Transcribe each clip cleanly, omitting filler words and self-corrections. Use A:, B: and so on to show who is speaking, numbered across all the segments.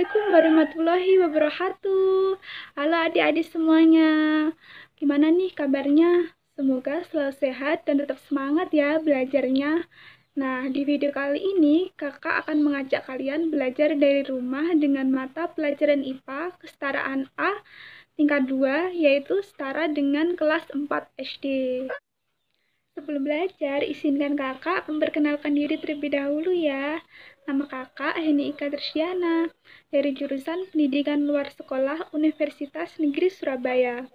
A: Assalamualaikum warahmatullahi wabarakatuh. Halo adik-adik semuanya. Gimana nih kabarnya? Semoga selalu sehat dan tetap semangat ya belajarnya. Nah, di video kali ini kakak akan mengajak kalian belajar dari rumah dengan mata pelajaran IPA kesetaraan A tingkat 2, yaitu setara dengan kelas 4 SD. Sebelum belajar, izinkan kakak memperkenalkan diri terlebih dahulu ya. Nama kakak Heni Ika Trisdiana, dari jurusan Pendidikan Luar Sekolah Universitas Negeri Surabaya.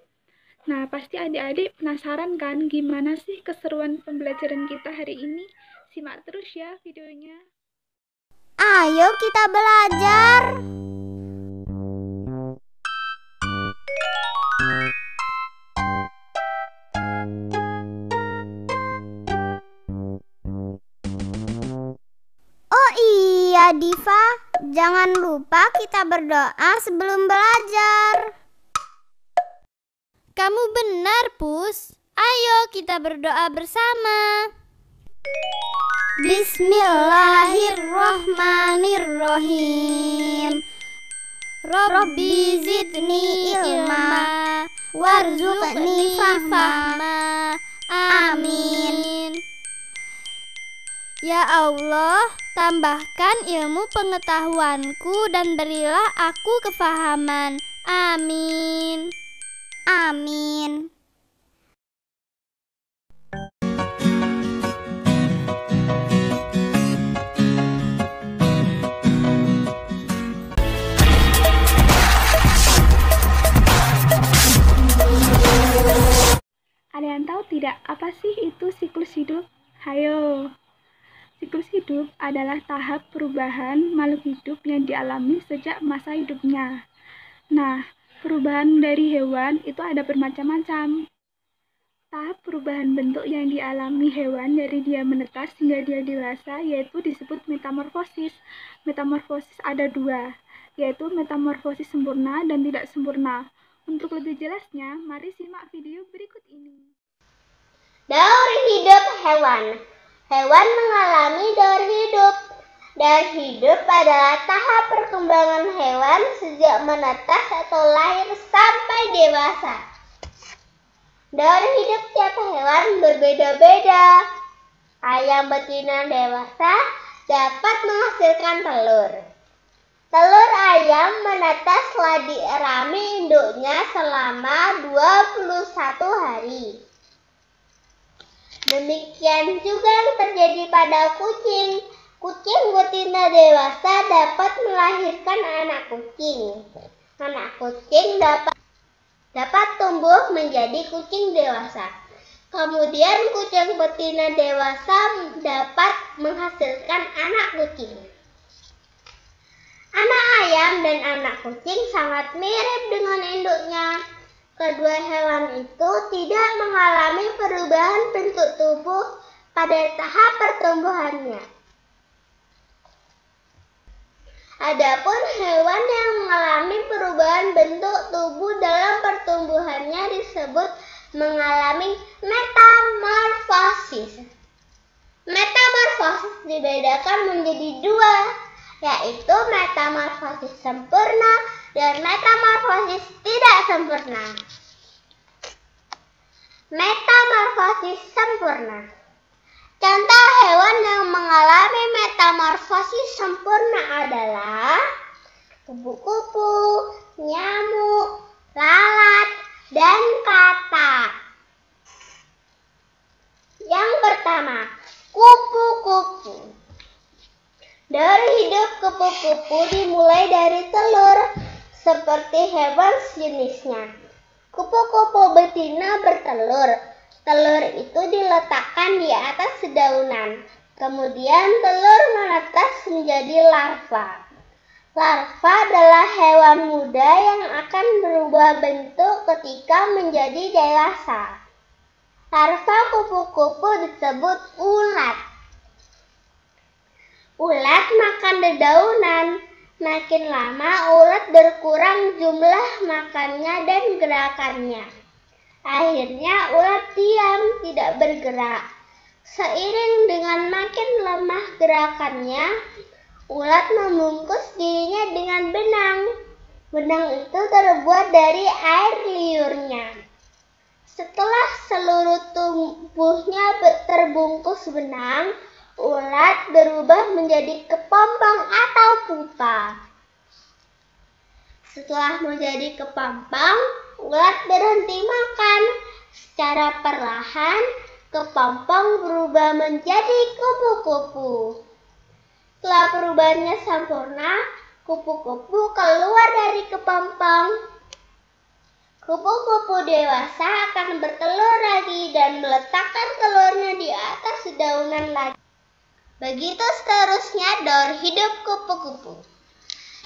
A: Nah, pasti adik-adik penasaran kan gimana sih keseruan pembelajaran kita hari ini? Simak terus ya videonya.
B: Ayo kita belajar. Oh iya Diva, jangan lupa kita berdoa sebelum belajar. Kamu benar Pus. Ayo kita berdoa bersama. Bismillahirrohmanirrohim. Rabbi zidni ilma warzuqni fahma. Amin. Ya Allah, tambahkan ilmu pengetahuanku dan berilah aku kefahaman. Amin. Amin.
A: Ada yang tahu tidak apa sih itu siklus hidup? Hayo. Siklus hidup adalah tahap perubahan makhluk hidup yang dialami sejak masa hidupnya. Nah, perubahan dari hewan itu ada bermacam-macam. Tahap perubahan bentuk yang dialami hewan dari dia menetas hingga dia dewasa yaitu disebut metamorfosis. Metamorfosis ada dua, yaitu metamorfosis sempurna dan tidak sempurna. Untuk lebih jelasnya, mari simak video berikut ini.
C: Daur hidup hewan. Hewan mengalami daur hidup. Daur hidup adalah tahap perkembangan hewan sejak menetas atau lahir sampai dewasa. Daur hidup tiap hewan berbeda-beda. Ayam betina dewasa dapat menghasilkan telur. Telur ayam menetas setelah dierami induknya selama 21 hari. Demikian juga yang terjadi pada kucing. Kucing betina dewasa dapat melahirkan anak kucing. Anak kucing dapat tumbuh menjadi kucing dewasa. Kemudian kucing betina dewasa dapat menghasilkan anak kucing. Anak ayam dan anak kucing sangat mirip dengan induknya. Kedua hewan itu tidak mengalami perubahan bentuk tubuh pada tahap pertumbuhannya. Adapun hewan yang mengalami perubahan bentuk tubuh dalam pertumbuhannya disebut mengalami metamorfosis. Metamorfosis dibedakan menjadi dua, yaitu metamorfosis sempurna dan metamorfosis tidak sempurna. Metamorfosis sempurna. Contoh hewan yang mengalami metamorfosis sempurna adalah kupu-kupu, nyamuk, lalat, dan katak. Yang pertama, kupu-kupu. Daur hidup kupu-kupu dimulai dari telur, seperti hewan sejenisnya. Kupu-kupu betina bertelur. Telur itu diletakkan di atas dedaunan. Kemudian telur menetas menjadi larva. Larva adalah hewan muda yang akan berubah bentuk ketika menjadi dewasa. Larva kupu-kupu disebut ulat. Ulat makan dedaunan. Makin lama ulat berkurang jumlah makannya dan gerakannya. Akhirnya ulat diam, tidak bergerak. Seiring dengan makin lemah gerakannya, ulat membungkus dirinya dengan benang. Benang itu terbuat dari air liurnya. Setelah seluruh tubuhnya terbungkus benang, ulat berubah menjadi kepompong atau pupa. Setelah menjadi kepompong, ulat berhenti makan. Secara perlahan, kepompong berubah menjadi kupu-kupu. Setelah perubahannya sempurna, kupu-kupu keluar dari kepompong. Kupu-kupu dewasa akan bertelur lagi dan meletakkan telurnya di atas dedaunan lagi. Begitu seterusnya daur hidup kupu-kupu.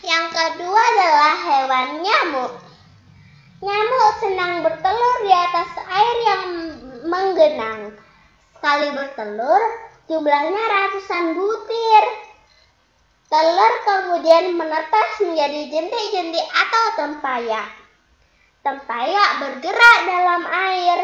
C: Yang kedua adalah hewan nyamuk. Nyamuk senang bertelur di atas air yang menggenang. Sekali bertelur, jumlahnya ratusan butir. Telur kemudian menetas menjadi jentik-jentik atau tempayak. Tempayak bergerak dalam air.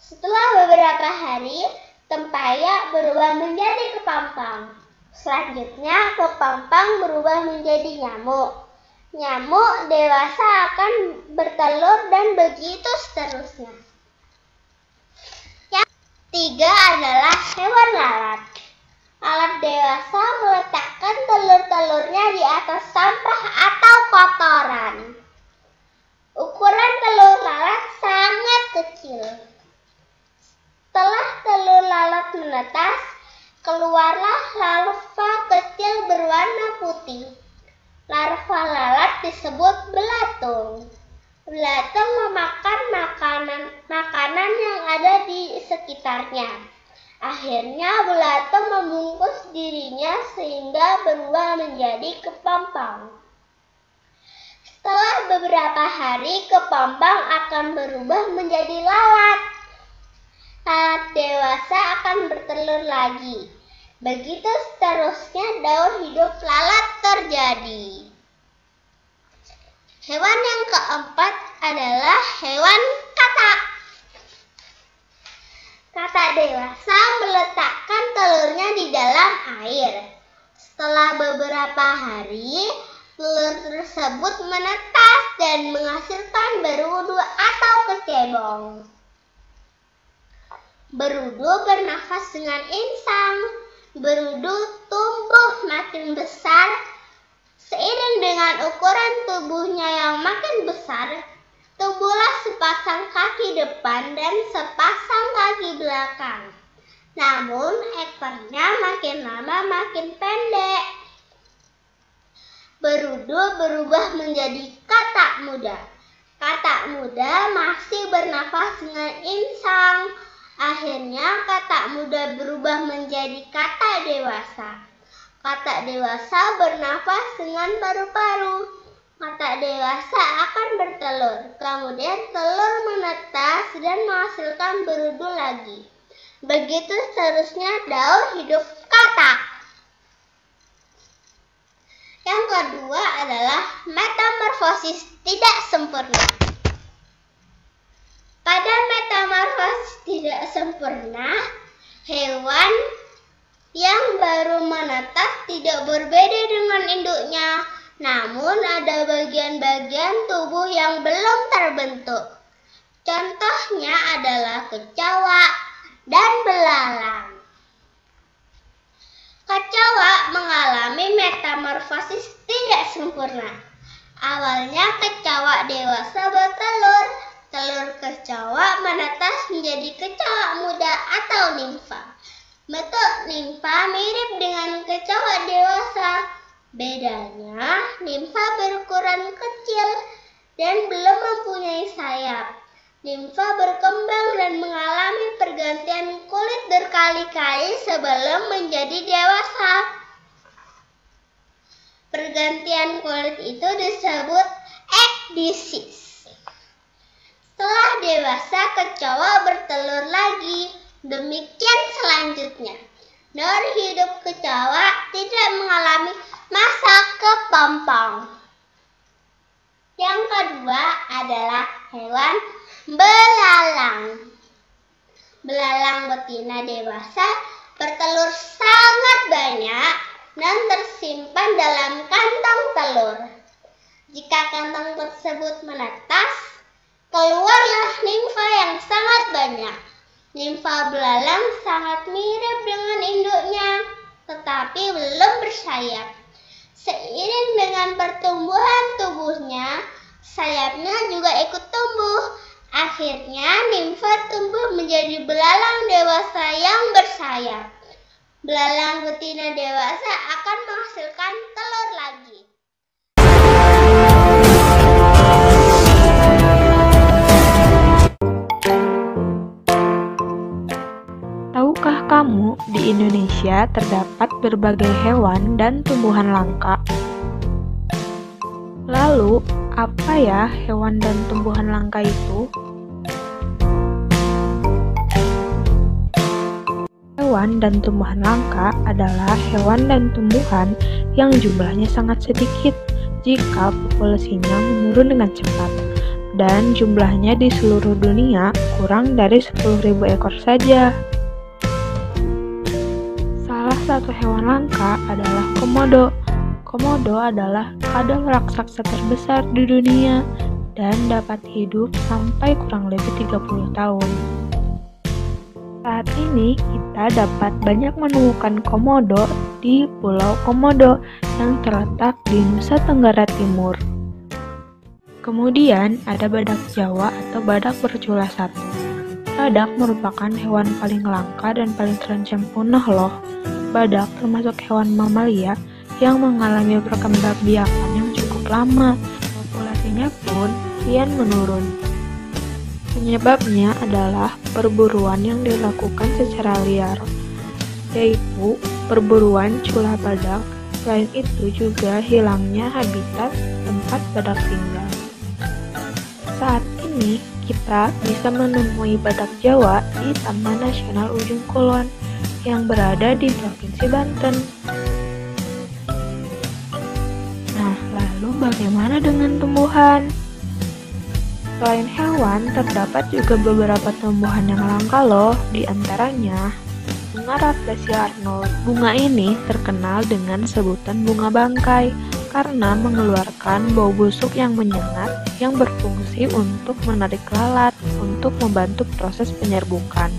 C: Setelah beberapa hari, tempayak berubah menjadi kepompong. Selanjutnya, kepompong berubah menjadi nyamuk. Nyamuk dewasa akan bertelur dan begitu seterusnya. Yang ketiga adalah hewan lalat. Lalat dewasa meletakkan telur-telurnya di atas sampah atau kotoran. Ukuran telur lalat sangat kecil. Setelah telur lalat menetas, keluarlah larva kecil berwarna putih. Larva lalat disebut belatung. Belatung memakan makanan yang ada di sekitarnya. Akhirnya belatung membungkus dirinya sehingga berubah menjadi kepompong. Setelah beberapa hari, kepompong akan berubah menjadi lalat. Lalat dewasa akan bertelur lagi. Begitu seterusnya daur hidup lalat terjadi. Hewan yang keempat adalah hewan katak. Katak dewasa meletakkan telurnya di dalam air. Setelah beberapa hari, telur tersebut menetas dan menghasilkan berudu atau kecebong. Berudu bernafas dengan insang. Berudu tumbuh makin besar. Seiring dengan ukuran tubuhnya yang makin besar, tumbuhlah sepasang kaki depan dan sepasang kaki belakang. Namun ekornya makin lama makin pendek. Berudu berubah menjadi katak muda. Katak muda masih bernafas dengan insang. Akhirnya katak muda berubah menjadi katak dewasa. Katak dewasa bernafas dengan paru-paru. Katak dewasa akan bertelur. Kemudian telur menetas dan menghasilkan berudu lagi. Begitu seterusnya daur hidup katak. Yang kedua adalah metamorfosis tidak sempurna. Pada metamorfosis tidak sempurna, hewan yang baru menetas tidak berbeda dengan induknya, namun ada bagian-bagian tubuh yang belum terbentuk. Contohnya adalah kecoak dan belalang. Kecoak mengalami metamorfosis tidak sempurna. Awalnya kecoak dewasa bertelur. Telur kecoak menetas menjadi kecoak muda atau nimfa. Bentuk nimfa mirip dengan kecoak dewasa. Bedanya, nimfa berukuran kecil dan belum mempunyai sayap. Nimfa berkembang dan mengalami pergantian kulit berkali-kali sebelum menjadi dewasa. Pergantian kulit itu disebut ekdisis. Setelah dewasa, kecoak bertelur lagi. Demikian selanjutnya. Daur hidup kecoak tidak mengalami masa kepompong. Yang kedua adalah hewan belalang. Belalang betina dewasa bertelur sangat banyak dan tersimpan dalam kantong telur. Jika kantong tersebut menetas, keluarlah nimfa yang sangat banyak. Nimfa belalang sangat mirip dengan induknya, tetapi belum bersayap. Seiring dengan pertumbuhan tubuhnya, sayapnya juga ikut tumbuh. Akhirnya nimfa tumbuh menjadi belalang dewasa yang bersayap. Belalang betina dewasa akan menghasilkan telur lagi.
D: Tahukah kamu, di Indonesia terdapat berbagai hewan dan tumbuhan langka? Lalu, apa ya hewan dan tumbuhan langka itu? Hewan dan tumbuhan langka adalah hewan dan tumbuhan yang jumlahnya sangat sedikit jika populasinya menurun dengan cepat, dan jumlahnya di seluruh dunia kurang dari 10.000 ekor saja. Salah satu hewan langka adalah komodo. Komodo adalah kadal raksasa terbesar di dunia dan dapat hidup sampai kurang lebih 30 tahun. Saat ini kita dapat banyak menemukan komodo di Pulau Komodo yang terletak di Nusa Tenggara Timur. Kemudian ada badak Jawa atau badak bercula satu. Badak merupakan hewan paling langka dan paling terancam punah loh. Badak termasuk hewan mamalia yang mengalami perkembangbiakan yang cukup lama. Populasinya pun kian menurun. Penyebabnya adalah perburuan yang dilakukan secara liar, yaitu perburuan cula badak. Selain itu juga hilangnya habitat tempat badak tinggal. Saat ini kita bisa menemui badak Jawa di Taman Nasional Ujung Kulon yang berada di Provinsi Banten. Nah, lalu bagaimana dengan tumbuhan? Selain hewan, terdapat juga beberapa tumbuhan yang langka loh, di antaranya bunga Rafflesia Arnold. Bunga ini terkenal dengan sebutan bunga bangkai karena mengeluarkan bau busuk yang menyengat yang berfungsi untuk menarik lalat untuk membantu proses penyerbukan.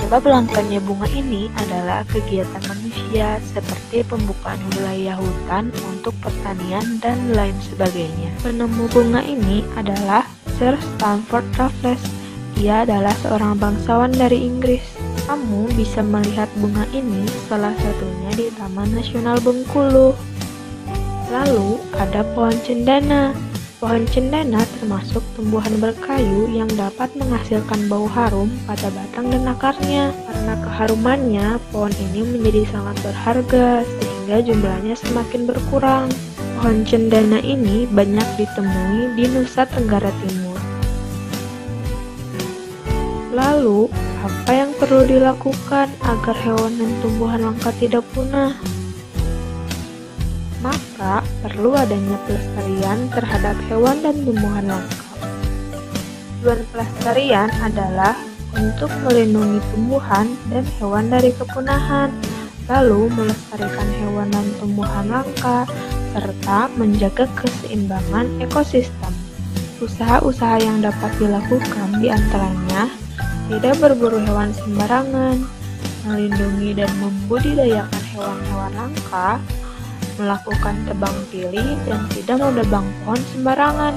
D: Sebab langkanya bunga ini adalah kegiatan manusia seperti pembukaan wilayah hutan untuk pertanian dan lain sebagainya. Penemu bunga ini adalah Sir Stamford Raffles. Dia adalah seorang bangsawan dari Inggris. Kamu bisa melihat bunga ini salah satunya di Taman Nasional Bengkulu. Lalu ada pohon cendana. Pohon cendana termasuk tumbuhan berkayu yang dapat menghasilkan bau harum pada batang dan akarnya. Karena keharumannya, pohon ini menjadi sangat berharga sehingga jumlahnya semakin berkurang. Pohon cendana ini banyak ditemui di Nusa Tenggara Timur. Lalu, apa yang perlu dilakukan agar hewan dan tumbuhan langka tidak punah? Maka, perlu adanya pelestarian terhadap hewan dan tumbuhan langka. Tujuan pelestarian adalah untuk melindungi tumbuhan dan hewan dari kepunahan, lalu melestarikan hewan dan tumbuhan langka, serta menjaga keseimbangan ekosistem. Usaha-usaha yang dapat dilakukan diantaranya tidak berburu hewan sembarangan, melindungi dan membudidayakan hewan-hewan langka, melakukan tebang pilih dan tidak menebang pohon sembarangan.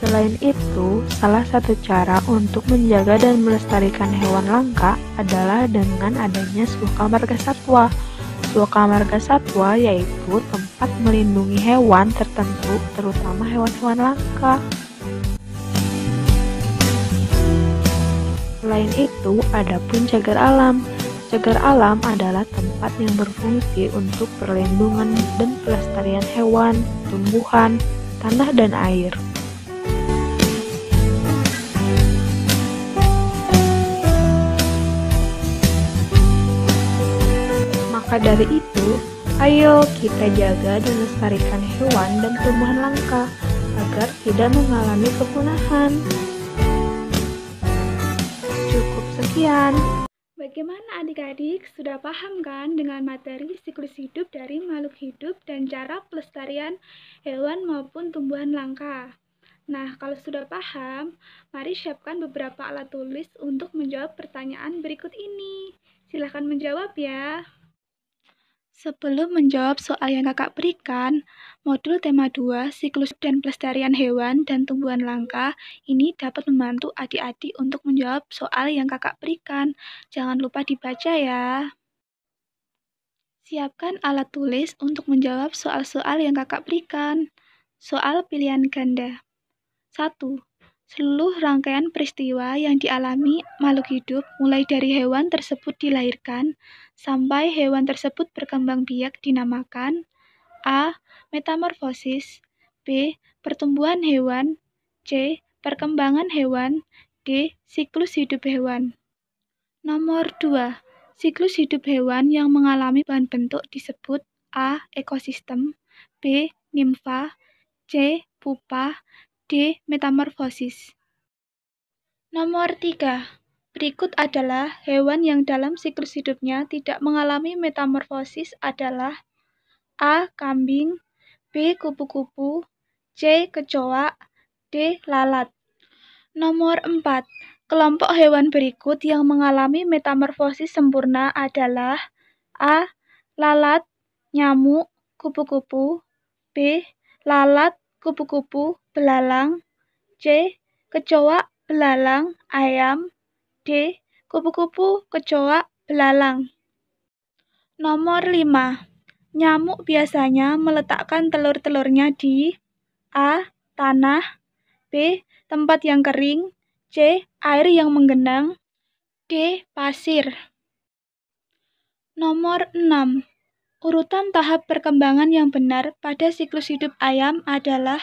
D: Selain itu, salah satu cara untuk menjaga dan melestarikan hewan langka adalah dengan adanya Suaka Marga Satwa. Suaka Marga Satwa yaitu tempat melindungi hewan tertentu, terutama hewan-hewan langka. Selain itu, ada pun cagar alam. Cagar alam adalah tempat yang berfungsi untuk perlindungan dan pelestarian hewan, tumbuhan, tanah, dan air. Maka dari itu, ayo kita jaga dan lestarikan hewan dan tumbuhan langka agar tidak mengalami kepunahan. Cukup sekian.
A: Bagaimana adik-adik? Sudah paham kan dengan materi siklus hidup dari makhluk hidup dan cara pelestarian hewan maupun tumbuhan langka? Nah, kalau sudah paham, mari siapkan beberapa alat tulis untuk menjawab pertanyaan berikut ini. Silahkan menjawab ya. Sebelum menjawab soal yang kakak berikan, modul tema 2, siklus dan pelestarian hewan dan tumbuhan langka, ini dapat membantu adik-adik untuk menjawab soal yang kakak berikan. Jangan lupa dibaca ya. Siapkan alat tulis untuk menjawab soal-soal yang kakak berikan. Soal pilihan ganda. 1. Seluruh rangkaian peristiwa yang dialami makhluk hidup mulai dari hewan tersebut dilahirkan sampai hewan tersebut berkembang biak dinamakan A. Metamorfosis, B. Pertumbuhan hewan, C. Perkembangan hewan, D. Siklus hidup hewan. Nomor 2. Siklus hidup hewan yang mengalami perubahan bentuk disebut A. Ekosistem, B. Nimfa, C. Pupa, D. Metamorfosis. Nomor 3. Berikut adalah hewan yang dalam siklus hidupnya tidak mengalami metamorfosis adalah A. Kambing, B. Kupu-kupu, C. Kecoa, D. Lalat. Nomor 4. Kelompok hewan berikut yang mengalami metamorfosis sempurna adalah A. Lalat, nyamuk, kupu-kupu, B. Lalat, kupu-kupu, belalang, C. Kecoa, belalang, ayam, D. Kupu-kupu, kecoa, belalang. Nomor 5. Nyamuk biasanya meletakkan telur-telurnya di A. Tanah, B. Tempat yang kering, C. Air yang menggenang, D. Pasir. Nomor 6. Urutan tahap perkembangan yang benar pada siklus hidup ayam adalah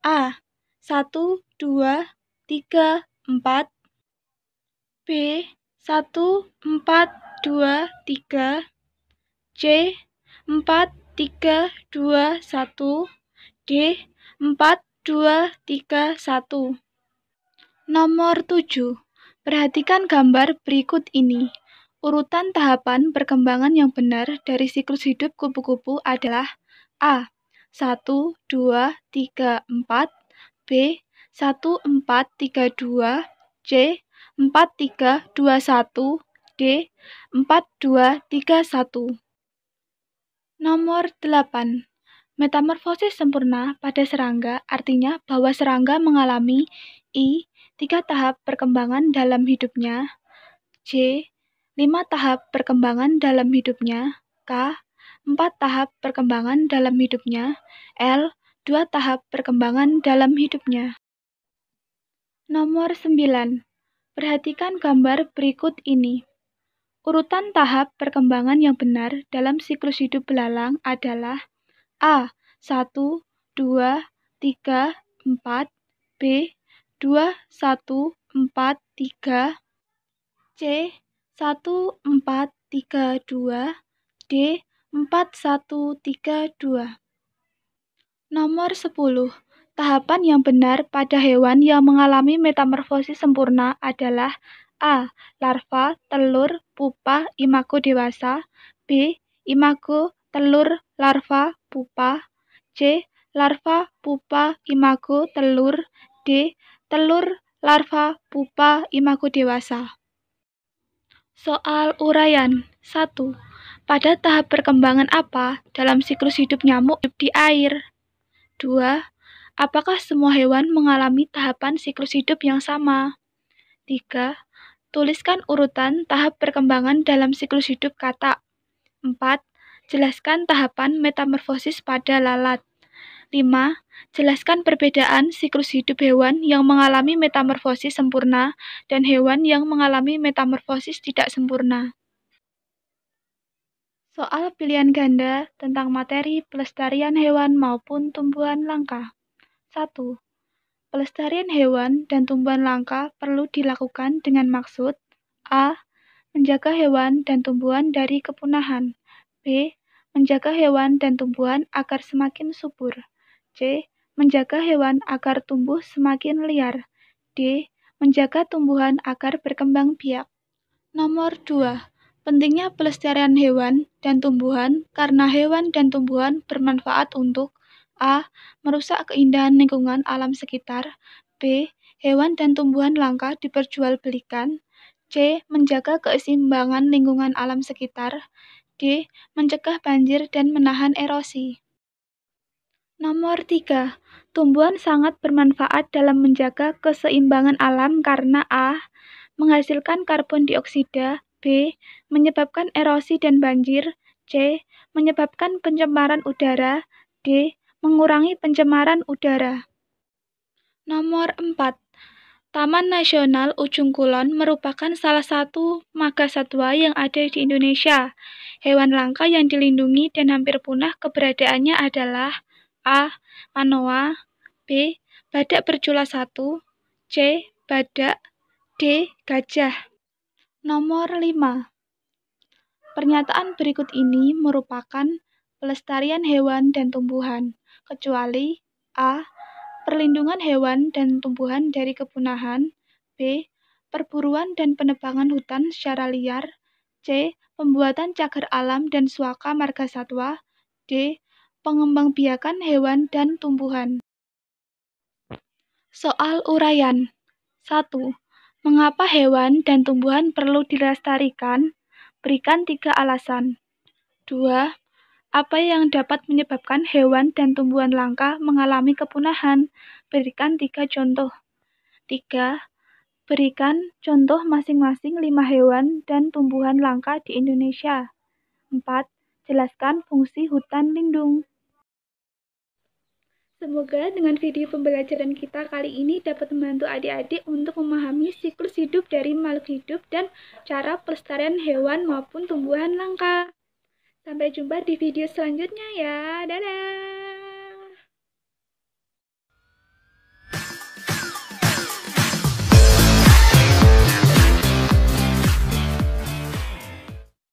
A: A. 1, 2, 3, 4, B. 1, 4, 2, 3, C. 4, 3, 2, 1, D. 4, 2, 3, 1. Nomor 7. Perhatikan gambar berikut ini. Urutan tahapan perkembangan yang benar dari siklus hidup kupu-kupu adalah A. 1, 2, 3, 4, B. 1, 4, 3, 2, C. 4, 3, 2, 1, D. 4, 2, 3, 1. Nomor 8. Metamorfosis sempurna pada serangga artinya bahwa serangga mengalami I. 3 tahap perkembangan dalam hidupnya, C. 5 tahap perkembangan dalam hidupnya, K. 4 tahap perkembangan dalam hidupnya, L. 2 tahap perkembangan dalam hidupnya. Nomor 9. Perhatikan gambar berikut ini. Urutan tahap perkembangan yang benar dalam siklus hidup belalang adalah A. 1, 2, 3, 4, B. 2, 1, 4, 3, C. 1, 4, 3, 2, D. 4, 1, 3, 2. Nomor 10. Tahapan yang benar pada hewan yang mengalami metamorfosis sempurna adalah A. Larva, telur, pupa, imago dewasa, B. Imago, telur, larva, pupa, C. Larva, pupa, imago, telur, D. Telur, larva, pupa, imago dewasa. Soal uraian. 1. Pada tahap perkembangan apa dalam siklus hidup nyamuk hidup di air? 2. Apakah semua hewan mengalami tahapan siklus hidup yang sama? 3. Tuliskan urutan tahap perkembangan dalam siklus hidup katak. 4. Jelaskan tahapan metamorfosis pada lalat. 5. Jelaskan perbedaan siklus hidup hewan yang mengalami metamorfosis sempurna dan hewan yang mengalami metamorfosis tidak sempurna. Soal pilihan ganda tentang materi pelestarian hewan maupun tumbuhan langka. 1. Pelestarian hewan dan tumbuhan langka perlu dilakukan dengan maksud A. Menjaga hewan dan tumbuhan dari kepunahan, B. Menjaga hewan dan tumbuhan agar semakin subur, C. Menjaga hewan agar tumbuh semakin liar, D. Menjaga tumbuhan agar berkembang biak. Nomor 2. Pentingnya pelestarian hewan dan tumbuhan karena hewan dan tumbuhan bermanfaat untuk A. Merusak keindahan lingkungan alam sekitar. B. Hewan dan tumbuhan langka diperjualbelikan. C. Menjaga keseimbangan lingkungan alam sekitar. D. Mencegah banjir dan menahan erosi. Nomor 3. Tumbuhan sangat bermanfaat dalam menjaga keseimbangan alam karena A. Menghasilkan karbon dioksida. B. Menyebabkan erosi dan banjir. C. Menyebabkan pencemaran udara. D. Mengurangi pencemaran udara. Nomor 4. Taman Nasional Ujung Kulon merupakan salah satu margasatwa yang ada di Indonesia. Hewan langka yang dilindungi dan hampir punah keberadaannya adalah A. Manoa. B. Badak bercula 1. C. Badak. D. Gajah. Nomor 5. Pernyataan berikut ini merupakan pelestarian hewan dan tumbuhan, kecuali A. Perlindungan hewan dan tumbuhan dari kepunahan. B. Perburuan dan penebangan hutan secara liar. C. Pembuatan cagar alam dan suaka margasatwa. D. Pengembangbiakan hewan dan tumbuhan. Soal uraian. 1. Mengapa hewan dan tumbuhan perlu dilestarikan? Berikan 3 alasan. 2. Apa yang dapat menyebabkan hewan dan tumbuhan langka mengalami kepunahan? Berikan 3 contoh. 3. Berikan contoh masing-masing 5 hewan dan tumbuhan langka di Indonesia. 4. Jelaskan fungsi hutan lindung. Semoga dengan video pembelajaran kita kali ini dapat membantu adik-adik untuk memahami siklus hidup dari makhluk hidup dan cara pelestarian hewan maupun tumbuhan langka. Sampai jumpa di video selanjutnya ya. Dadah!